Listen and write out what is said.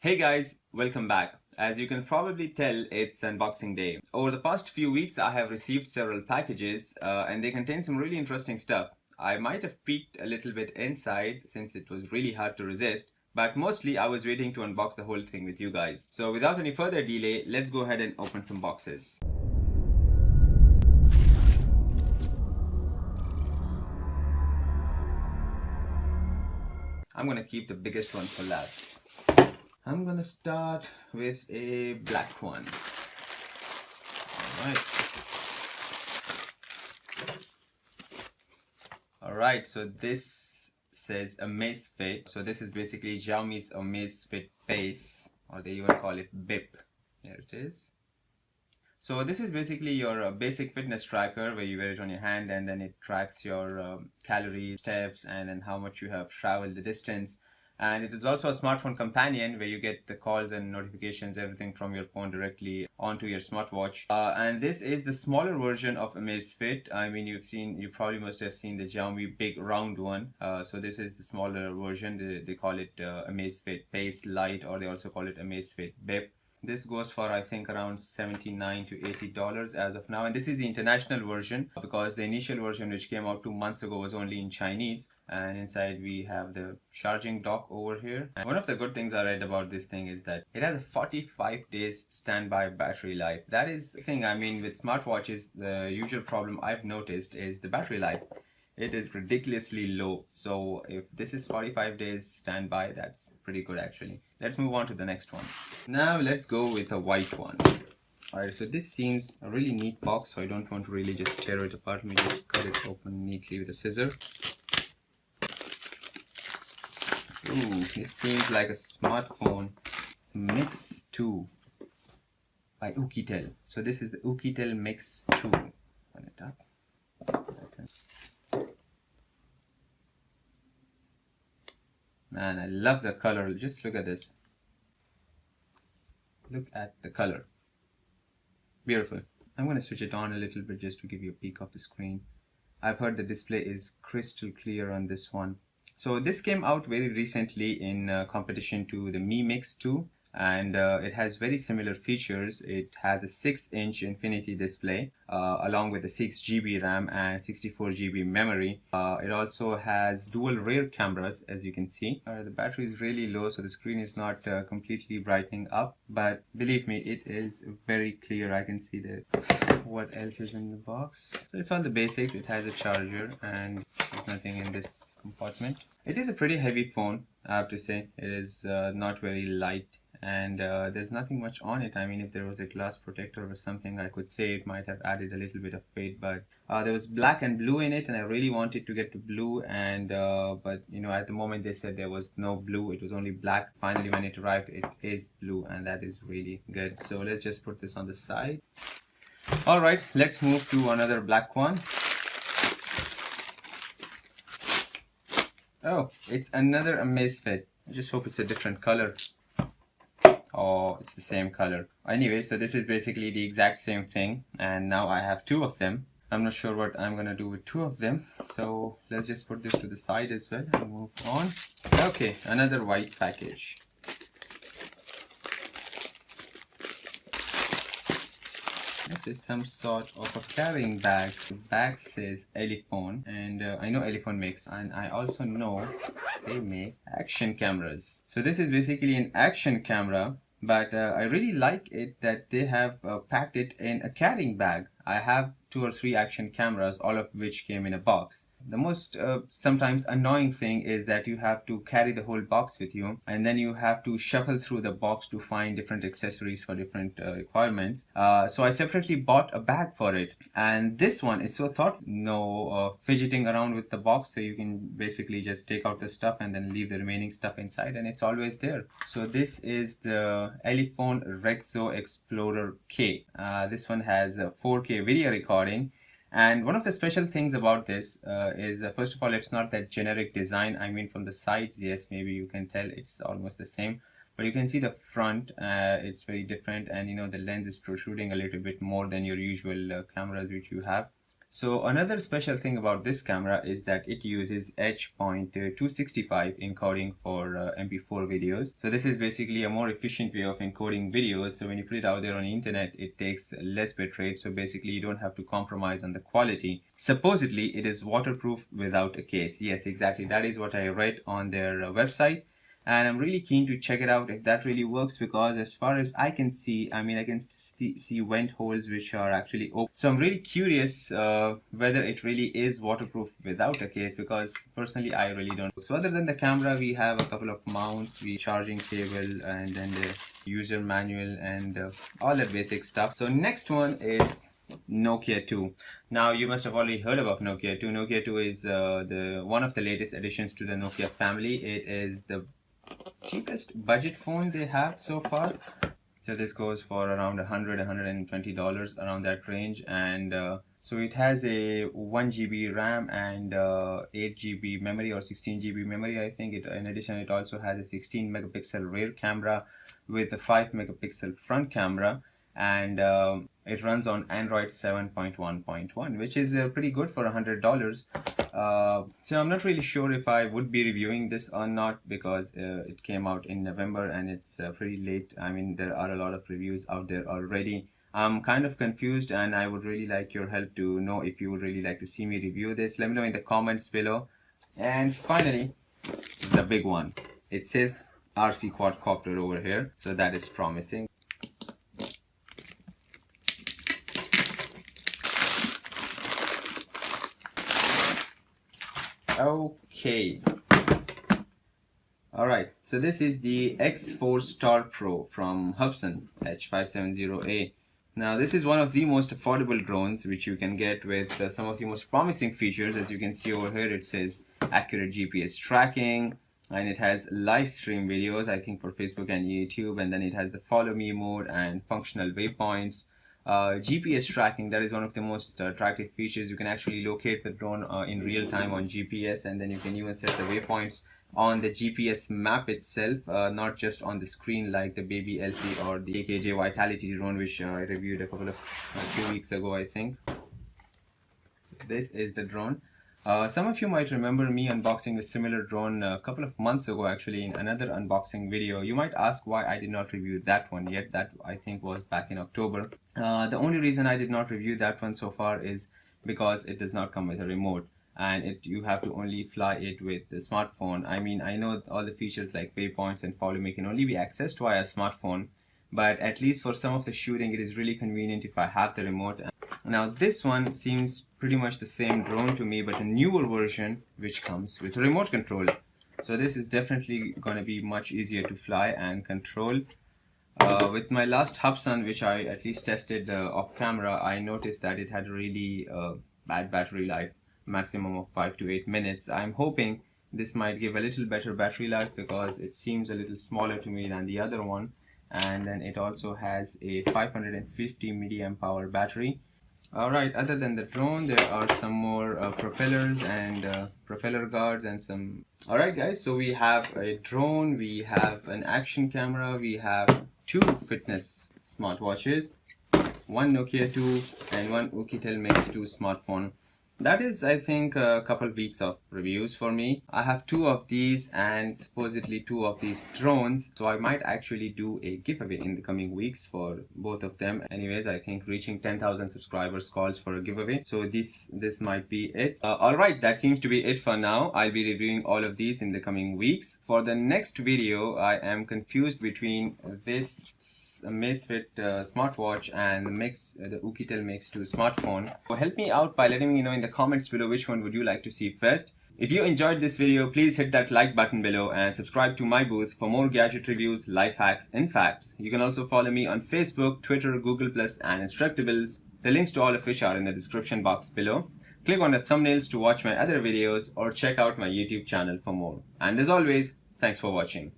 Hey guys, welcome back. As you can probably tell, it's unboxing day. Over the past few weeks, I have received several packages and they contain some really interesting stuff. I might have peeked a little bit inside since it was really hard to resist, but mostly I was waiting to unbox the whole thing with you guys. So without any further delay, let's go ahead and open some boxes. I'm gonna keep the biggest one for last. I'm gonna start with a black one. Alright, so this says a Misfit. So this is basically Xiaomi's Misfit base, or they even call it BIP. There it is. So this is basically your basic fitness tracker where you wear it on your hand and then it tracks your calories, steps, and then how much you have traveled the distance. And it is also a smartphone companion where you get the calls and notifications, everything from your phone directly onto your smartwatch. And this is the smaller version of Amazfit. I mean, you probably must have seen the Xiaomi big round one. So this is the smaller version. They call it Amazfit Base Lite, or they also call it Amazfit BIP. This goes for I think around $79 to $80 as of now, and this is the international version because the initial version which came out 2 months ago was only in Chinese. And inside we have the charging dock over here. And one of the good things I read about this thing is that it has a 45 days standby battery life. That is the thing. I mean, with smartwatches, the usual problem I've noticed is the battery life. It is ridiculously low. So if this is 45 days standby, that's pretty good actually. Let's move on to the next one. Now let's go with a white one. Alright, so this seems a really neat box, so I don't want to really just tear it apart. Let me just cut it open neatly with a scissor. Ooh, this seems like a smartphone Mix 2 by Oukitel. So this is the Oukitel Mix 2. Open it up. Man, I love the color. Just look at this. Look at the color. Beautiful. I'm going to switch it on a little bit just to give you a peek of the screen. I've heard the display is crystal clear on this one. So this came out very recently in competition to the Mi Mix 2, and it has very similar features. It has a 6-inch infinity display along with a 6 GB RAM and 64 GB memory. It also has dual rear cameras, as you can see. The battery is really low, so the screen is not completely brightening up, but believe me, it is very clear. I can see what else is in the box. So it's all the basics. It has a charger and there's nothing in this compartment. It is a pretty heavy phone, I have to say. It is not very light, and there's nothing much on it. I mean, if there was a glass protector or something, I could say it might have added a little bit of weight, but there was black and blue in it, and I really wanted to get the blue, and but you know, at the moment they said there was no blue, it was only black. Finally, when it arrived, it is blue, and that is really good. So let's just put this on the side. Alright, let's move to another black one. Oh, it's another Misfit. I just hope it's a different color. Oh, it's the same color. Anyway, so this is basically the exact same thing, and now I have 2 of them. I'm not sure what I'm gonna do with 2 of them, so let's just put this to the side as well and move on. Okay, another white package. This is some sort of a carrying bag. The bag says Elephone, and I know Elephone makes, and I also know they make action cameras. So this is basically an action camera, but I really like it that they have packed it in a carrying bag. I have 2 or 3 action cameras, all of which came in a box. The most sometimes annoying thing is that you have to carry the whole box with you, and then you have to shuffle through the box to find different accessories for different requirements. So I separately bought a bag for it, and this one is so thoughtful. No fidgeting around with the box, so you can basically just take out the stuff and then leave the remaining stuff inside, and it's always there. So this is the Elephone Rexo Explorer K. This one has a 4K video recording. And one of the special things about this is first of all, it's not that generic design. I mean, from the sides, yes, maybe you can tell it's almost the same, but you can see the front, it's very different, and you know, the lens is protruding a little bit more than your usual cameras which you have. So another special thing about this camera is that it uses H.265 encoding for MP4 videos. So this is basically a more efficient way of encoding videos. So when you put it out there on the internet, it takes less bitrate. So basically you don't have to compromise on the quality. Supposedly it is waterproof without a case. Yes, exactly. That is what I read on their website. And I'm really keen to check it out if that really works, because as far as I can see, I mean, I can see vent holes which are actually open. So I'm really curious whether it really is waterproof without a case, because personally I really don't. So other than the camera, we have a couple of mounts, charging cable, and then the user manual and all that basic stuff. So next one is Nokia 2. Now you must have already heard about Nokia 2. Nokia 2 is the one of the latest additions to the Nokia family. It is the cheapest budget phone they have so far. So this goes for around $120 around that range, and so it has a 1 GB RAM and 8 GB memory or 16 GB memory, I think. In addition, it also has a 16 megapixel rear camera with a 5 megapixel front camera, and it runs on Android 7.1.1, which is pretty good for $100. So I'm not really sure if I would be reviewing this or not, because it came out in November and it's pretty late. I mean, there are a lot of reviews out there already. I'm kind of confused, and I would really like your help to know if you would really like to see me review this. Let me know in the comments below. And finally, the big one. It says RC quadcopter over here, so that is promising. Okay. Alright, so this is the X4 Star Pro from Hubsan H507A. Now this is one of the most affordable drones which you can get with some of the most promising features. As you can see over here, it says accurate GPS tracking, and it has live stream videos, I think, for Facebook and YouTube, and then it has the follow me mode and functional waypoints. GPS tracking, that is one of the most attractive features. You can actually locate the drone in real time on GPS, and then you can even set the waypoints on the GPS map itself, not just on the screen like the Baby LC or the AKJ Vitality drone, which I reviewed a few weeks ago, I think. This is the drone. Some of you might remember me unboxing a similar drone a couple of months ago, actually, in another unboxing video. You might ask why I did not review that one yet. That, I think, was back in October. The only reason I did not review that one so far is because it does not come with a remote, and you have to only fly it with the smartphone. I mean, I know all the features like waypoints and follow me can only be accessed via smartphone, but at least for some of the shooting, it is really convenient if I have the remote. Now this one seems pretty much the same drone to me, but a newer version which comes with a remote control. So this is definitely going to be much easier to fly and control. With my last Hubsan, which I at least tested off camera, I noticed that it had really bad battery life, maximum of 5 to 8 minutes. I'm hoping this might give a little better battery life, because it seems a little smaller to me than the other one, and then it also has a 550 milliamp hour battery. Alright, other than the drone, there are some more propellers and propeller guards and some... Alright guys, so we have a drone, we have an action camera, we have 2 fitness smartwatches, one Nokia 2 and one Oukitel Mix 2 smartphone. That is, I think, a couple weeks of reviews for me. I have 2 of these and supposedly 2 of these drones, so I might actually do a giveaway in the coming weeks for both of them. Anyways, I think reaching 10,000 subscribers calls for a giveaway, so this might be it. Alright, that seems to be it for now. I'll be reviewing all of these in the coming weeks. For the next video, I am confused between this Misfit smartwatch and the Oukitel Mix 2 smartphone. So help me out by letting me know in the comments below which one would you like to see first. If you enjoyed this video, please hit that like button below and subscribe to Miibooth for more gadget reviews, life hacks and facts. You can also follow me on Facebook, Twitter, Google+, and Instructables, the links to all of which are in the description box below. Click on the thumbnails to watch my other videos or check out my YouTube channel for more. And as always, thanks for watching.